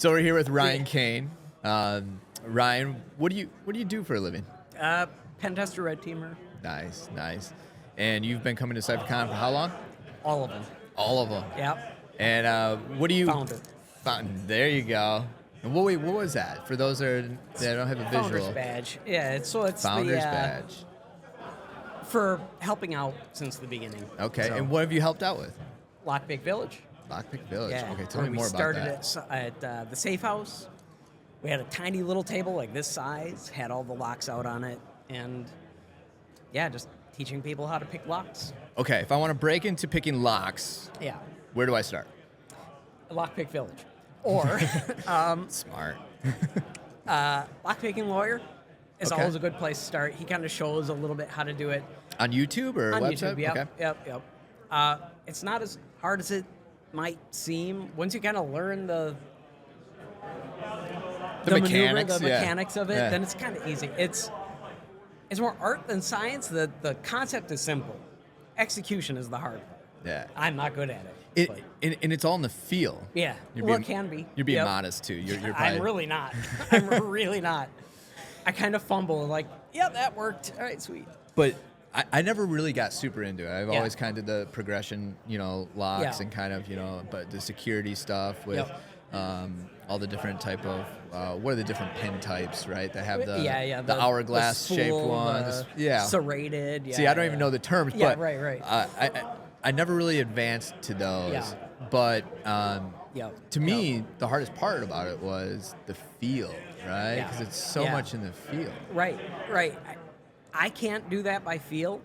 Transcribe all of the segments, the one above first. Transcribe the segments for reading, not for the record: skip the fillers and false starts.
So we're here with Ryan Kane. Ryan, what do you do for a living? Pentester, red teamer. Nice. And you've been coming to CypherCon for how long? All of them. All of them. Yep. And what do you? Founder. There you go. And what was that? For those that don't have a visual. Founder's badge. Yeah, it's Founder's badge. For helping out since the beginning. Okay, So, and what have you helped out with? Lockpick Village. Lockpick Village. Yeah. Okay, tell me more about that. We started at the safe house. We had a tiny little table like this size, had all the locks out on it, and yeah, just teaching people how to pick locks. Okay, if I want to break into picking locks, Yeah. where do I start? Lockpick Village. Or Smart. Lockpicking Lawyer is Okay. always a good place to start. He kind of shows a little bit how to do it. On YouTube or On website? YouTube, yep, Okay. yep. It's not as hard as it might seem. Once you kind of learn the mechanics, the mechanics of it, Yeah. then it's kind of easy. It's more art than science. The concept is simple. Execution is the hard part. Yeah. I'm not good at it. but And it's all in the feel. yeah, You're well, being- it can be. You're being Yep. modest too. You're probably, I'm really not. I'm really not. I kind of fumble like, yeah, that worked. All right, sweet. But I never really got super into it. I've Yeah. always kind of did the progression, locks Yeah. and kind of, but the security stuff with Yep. all the different type of, what are the different pin types, right? That have the the hourglass the shaped spool, ones. the serrated. Yeah, See, I don't even know the terms, Yeah, but right. I never really advanced to those. Yeah. But Yep. to me, the hardest part about it was the feel, right? Yeah. Because it's so Yeah. much in the feel. Right. I can't do that by feel.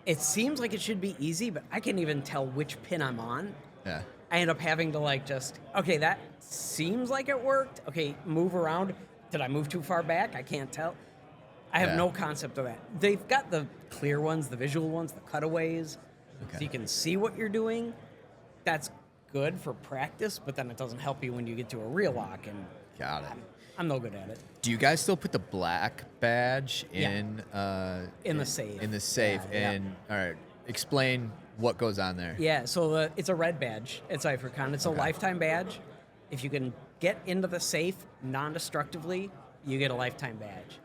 It seems like it should be easy, but I can't even tell which pin I'm on. Yeah. I end up having to okay, that seems like it worked. Okay, move around. Did I move too far back? I can't tell. I have Yeah. no concept of that. They've got the clear ones, the visual ones, the cutaways, Okay. so you can see what you're doing. That's good for practice, but then it doesn't help you when you get to a real lock, and Got it. I'm no good at it. Do you guys still put the black badge Yeah. in the safe. In the safe, Yeah. and all right, explain what goes on there. Yeah, so it's a red badge at CypherCon. It's a lifetime badge. If you can get into the safe non-destructively, you get a lifetime badge.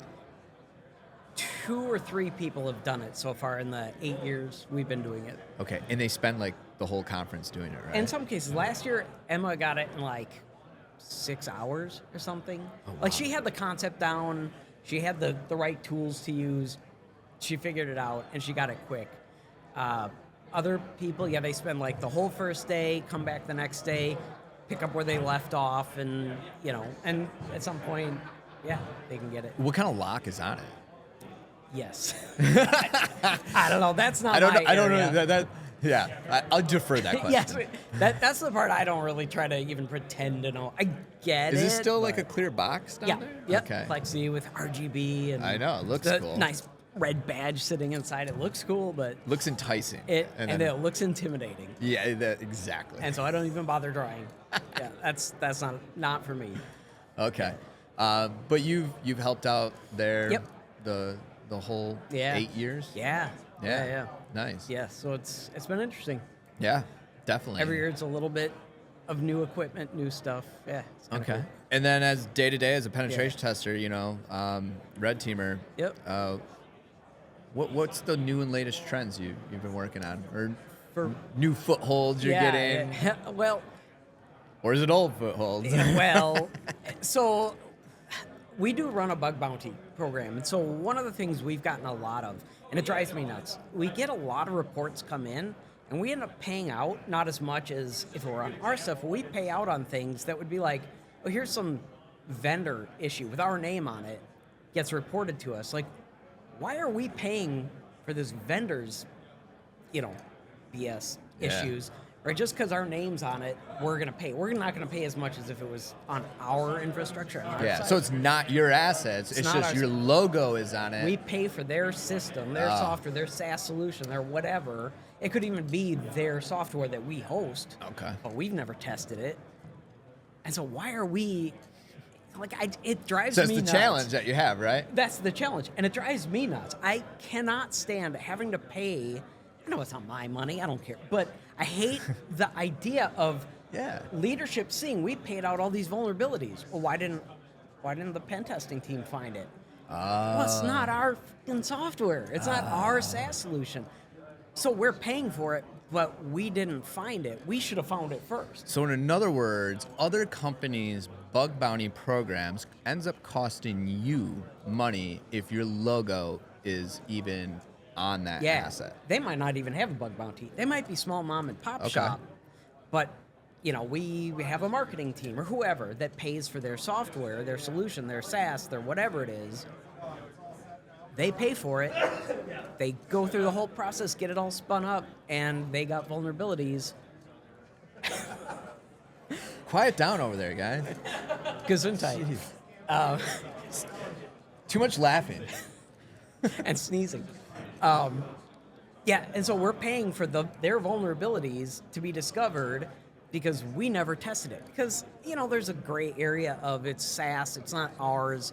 2 or 3 people have done it so far in the 8 years we've been doing it. Okay, and they spend like the whole conference doing it, right? In some cases, last year, Emma got it in 6 hours or something. Oh, wow. Like, she had the concept down. She had the right tools to use. She figured it out, and she got it quick. Other people, they spend the whole first day, come back the next day, pick up where they left off, and, and at some point, they can get it. What kind of lock is on it? Yes. I don't know. That's not I don't area. know. I'll defer that question. Yes, that's the part I don't really try to even pretend to know. I get it. Is this still but- a clear box down there? Yep. Okay. Plexi with RGB and I know, it looks the cool. nice red badge sitting inside. It looks cool, but Looks enticing. and it looks intimidating. Yeah, exactly. And so I don't even bother drawing. Yeah, that's not for me. Okay, but you've helped out there. Yep. The whole Yeah. 8 years. Yeah. Nice. Yeah. So it's been interesting. Yeah, definitely. Every year it's a little bit of new equipment, new stuff. Yeah. It's kinda Okay. cool. And then as day to day as a penetration tester, red teamer. Yep. What's the new and latest trends you've been working on, or For new footholds you're getting, Yeah. Well. or is it old footholds? Well, so we do run a bug bounty program. And so one of the things we've gotten a lot of, and it drives me nuts, we get a lot of reports come in, and we end up paying out not as much as if it were on our stuff. We pay out on things that would be like, oh, here's some vendor issue with our name on it, gets reported to us. Like, why are we paying for this vendor's, BS issues? Right, just because our name's on it, we're going to pay. We're not going to pay as much as if it was on our infrastructure. On our site. So it's not your assets. It's not just ours. your logo is on it. We pay for their system, their software, their SaaS solution, their whatever. It could even be their software that we host. Okay. But we've never tested it. And so why are we... it drives So it's me the nuts. challenge that you have, right? That's the challenge. And it drives me nuts. I cannot stand having to pay... I know it's not my money. I don't care. But I hate the idea of Yeah. Leadership seeing we paid out all these vulnerabilities. Well, why didn't the pen testing team find it? Well, it's not our fucking software. It's not our SaaS solution. So we're paying for it, but we didn't find it. We should have found it first. So in other words, other companies' bug bounty programs ends up costing you money if your logo is even on that asset. They might not even have a bug bounty. They might be small mom and pop shop, but we have a marketing team or whoever that pays for their software, their solution, their SaaS, their whatever it is. They pay for it. They go through the whole process, get it all spun up, and they got vulnerabilities. Quiet down over there, guys. Gesundheit. Too much laughing. And sneezing. And so we're paying for their vulnerabilities to be discovered because we never tested it. Because, there's a gray area of it's SaaS, it's not ours.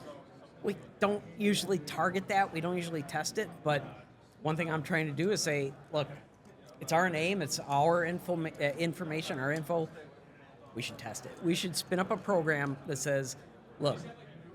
We don't usually target that. We don't usually test it. But one thing I'm trying to do is say, look, it's our name, it's our information, our info. We should test it. We should spin up a program that says, look,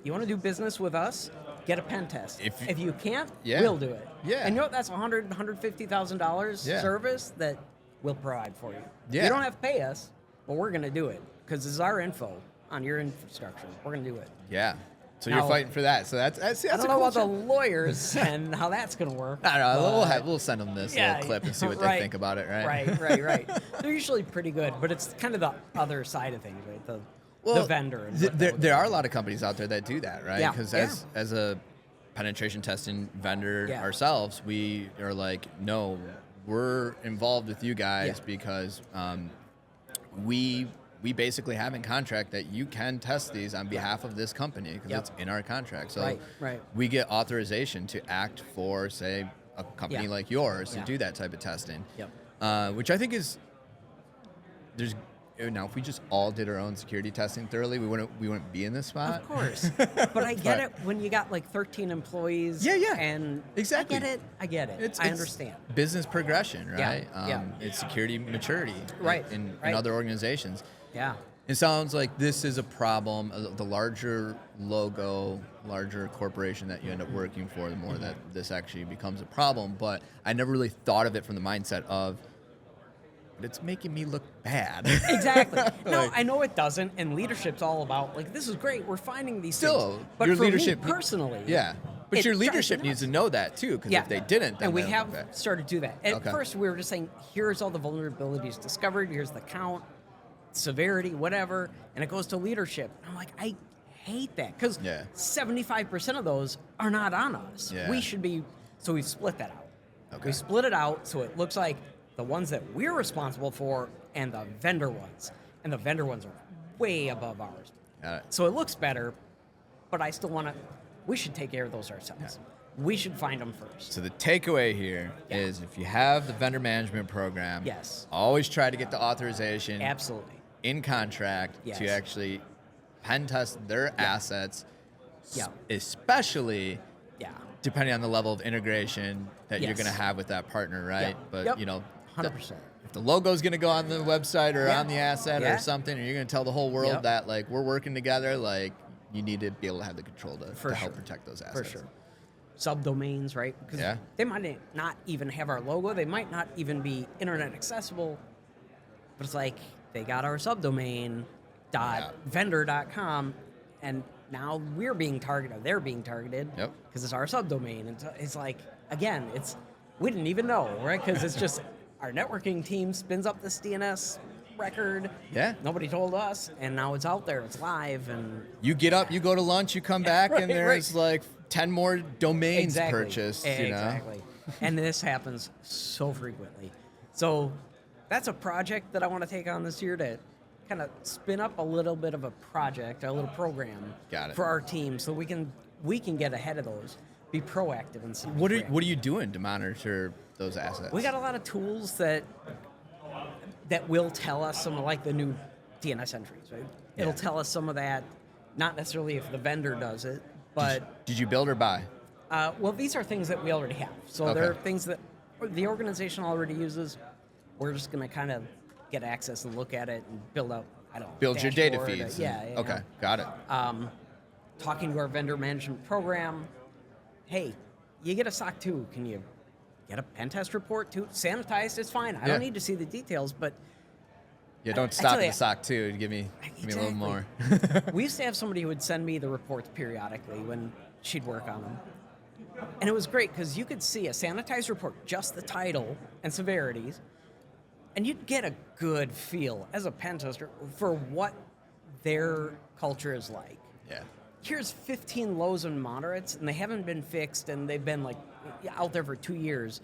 you want to do business with us? Get a pen test. If you can't, we'll do it. Yeah. And that's $100,000, $150,000 service that we'll provide for you. Yeah. You don't have to pay us, but we're going to do it because it's our info on your infrastructure. We're going to do it. Yeah. So Now, you're fighting for that. So that's I don't know about the lawyers and how that's going to work. I don't know. We'll send them this little clip and see what they right, think about it, right? Right. They're usually pretty good, but it's kind of the other side of things, right? The vendor. And There are a lot of companies out there that do that, right? Yeah. Because as a penetration testing vendor Yeah. ourselves, we are like, no, we're involved with you guys because we basically have in contract that you can test these on behalf of this company because it's in our contract. So Right. we get authorization to act for, say, a company like yours to do that type of testing. Yep. Which I think now if we just all did our own security testing thoroughly, we wouldn't be in this spot. Of course. But I get it when you got like 13 employees. Yeah. And exactly. I get it. It's I understand. Business progression, right? Yeah. It's security maturity in Right. other organizations. Yeah. It sounds like this is a problem. The larger logo, larger corporation that you end up working for, the more that this actually becomes a problem. But I never really thought of it from the mindset of, but it's making me look bad. Exactly. No, I know it doesn't, and leadership's all about, like, this is great, we're finding these things. But your for leadership me personally... Yeah. But your drives me leadership nuts. needs to know that, too, because if they didn't, then and we they'll have look bad. started to do that. At first, we were just saying, here's all the vulnerabilities discovered, here's the count, severity, whatever, and it goes to leadership. I'm like, I hate that, because 75% of those are not on us. Yeah. We should be... So we've split that out. Okay. We split it out so it looks like the ones that we're responsible for and the vendor ones. And the vendor ones are way above ours. Got it. So it looks better, but I still want to... We should take care of those ourselves. We should find them first. So the takeaway here is if you have the vendor management program, always try to get the authorization Absolutely. in contract to actually pen test their assets, especially depending on the level of integration that you're going to have with that partner, right? But 100%. If the logo's going to go on the website or on the asset or something, or you're going to tell the whole world that like we're working together, like you need to be able to have the control to help protect those assets. For sure. Subdomains, right? Because they might not even have our logo. They might not even be internet accessible. But it's like they got our subdomain .vendor.com, and now we're being targeted. They're being targeted because it's our subdomain. And so it's like, again, we didn't even know, right? Because it's just our networking team spins up this DNS record. Yeah. Nobody told us, and now it's out there. It's live, and you get up, you go to lunch, you come back, and there's like 10 more domains purchased. Exactly. And this happens so frequently. So that's a project that I want to take on this year to kind of spin up a little bit of a project, a little program for our team, so we can get ahead of those, be proactive and see. What are you doing to monitor those assets? We got a lot of tools that will tell us some of like the new DNS entries, right? It'll tell us some of that, not necessarily if the vendor does it, but... Did you build or buy? Well, these are things that we already have. So they're things that the organization already uses. We're just going to kind of get access and look at it and build out, I don't know, Build your data dashboard, feeds. yeah. Okay, got it. Talking to our vendor management program, hey, you get a SOC 2, can you get a pen test report too? Sanitized, it's fine. I don't need to see the details, but Yeah, don't stop at the SOC 2. Give me a little more. We used to have somebody who would send me the reports periodically when she'd work on them. And it was great because you could see a sanitized report, just the title and severities, and you'd get a good feel as a pen tester for what their culture is like. Yeah. Here's 15 lows and moderates, and they haven't been fixed, and they've been like out there for 2 years.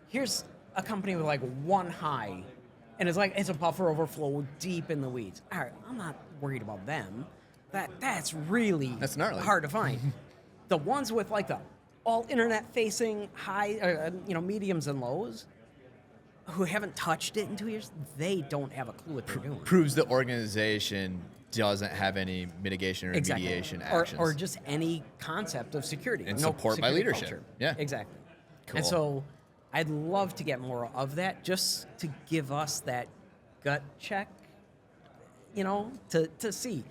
Here's a company with like one high, and it's a buffer overflow deep in the weeds. All right, I'm not worried about them. That's gnarly. hard to find. The ones with like the all internet facing high, mediums and lows, who haven't touched it in 2 years, they don't have a clue what they're doing. Proves the organization doesn't have any mitigation or remediation actions. Or just any concept of security. And support by leadership. Culture. Yeah. Exactly. Cool. And so I'd love to get more of that just to give us that gut check, to see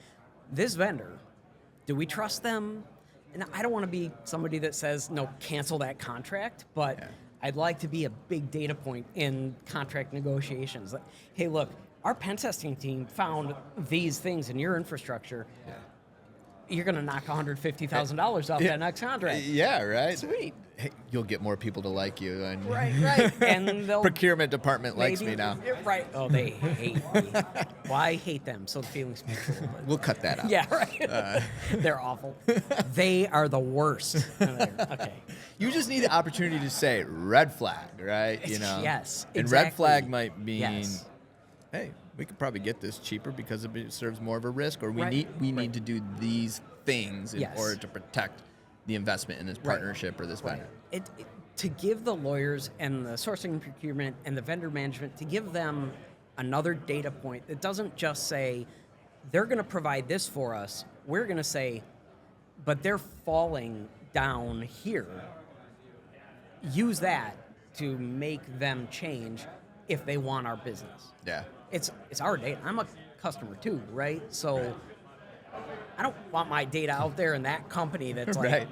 this vendor, do we trust them? And I don't want to be somebody that says, no, cancel that contract, but I'd like to be a big data point in contract negotiations. Like, hey, look, our pen testing team found these things in your infrastructure. Yeah. You're going to knock $150,000 off that next contract. Yeah, right. Sweet. Hey, you'll get more people to like you. And Right. And they'll procurement department likes me now. Right. Oh, they hate me. Well, I hate them, so the feeling's mutual. We'll cut that out. Yeah, right. They're awful. They are the worst. Okay. You just need the opportunity to say red flag, right? Yes, And exactly. red flag might mean, Yes. hey, we could probably get this cheaper because it serves more of a risk, or we Right. need to do these things in Yes. order to protect the investment in this partnership or this vendor. To give the lawyers and the sourcing and procurement and the vendor management, to give them another data point that doesn't just say, they're going to provide this for us. We're going to say, but they're falling down here. Use that to make them change if they want our business. Yeah. It's our data. I'm a customer too, right? So I don't want my data out there in that company that's like, Right.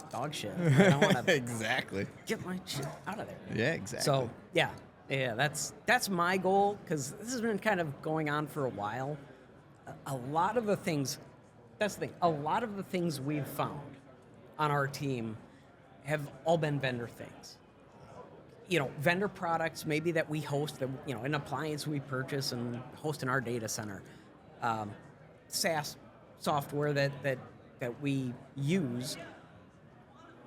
dog shit. I don't want to Exactly. get my shit out of there. Yeah, exactly. So yeah, that's my goal, because this has been kind of going on for a while. A lot of the things, that's the thing. A lot of the things we've found on our team have all been vendor things. Vendor products maybe that we host, an appliance we purchase and host in our data center. SaaS software that we use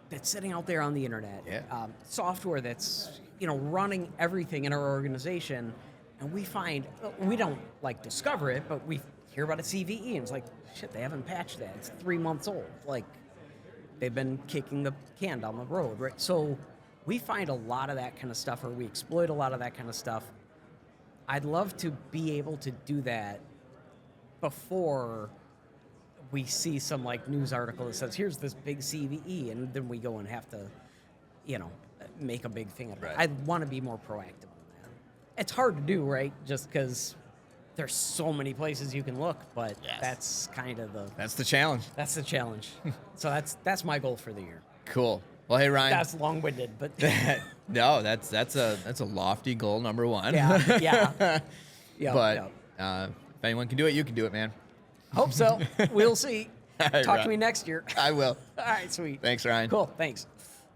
that's sitting out there on the internet. Yeah. Software that's running everything in our organization, and we find we don't discover it, but we hear about a CVE and it's like, shit, they haven't patched that. It's 3 months old. Like, they've been kicking the can down the road, right? So we find a lot of that kind of stuff, or we exploit a lot of that kind of stuff. I'd love to be able to do that before we see some news article that says, here's this big CVE, and then we go and have to, make a big thing of it. Right. I want to be more proactive on that. It's hard to do, right? Just because there's so many places you can look, but that's kind of That's the challenge. That's the challenge. So that's my goal for the year. Cool. Well, hey, Ryan. That's long-winded, but No, that's a lofty goal, number one. yeah. But if anyone can do it, you can do it, man. Hope so. We'll see. All right, Talk to Ryan. me next year. I will. All right, sweet. Thanks, Ryan. Cool, thanks.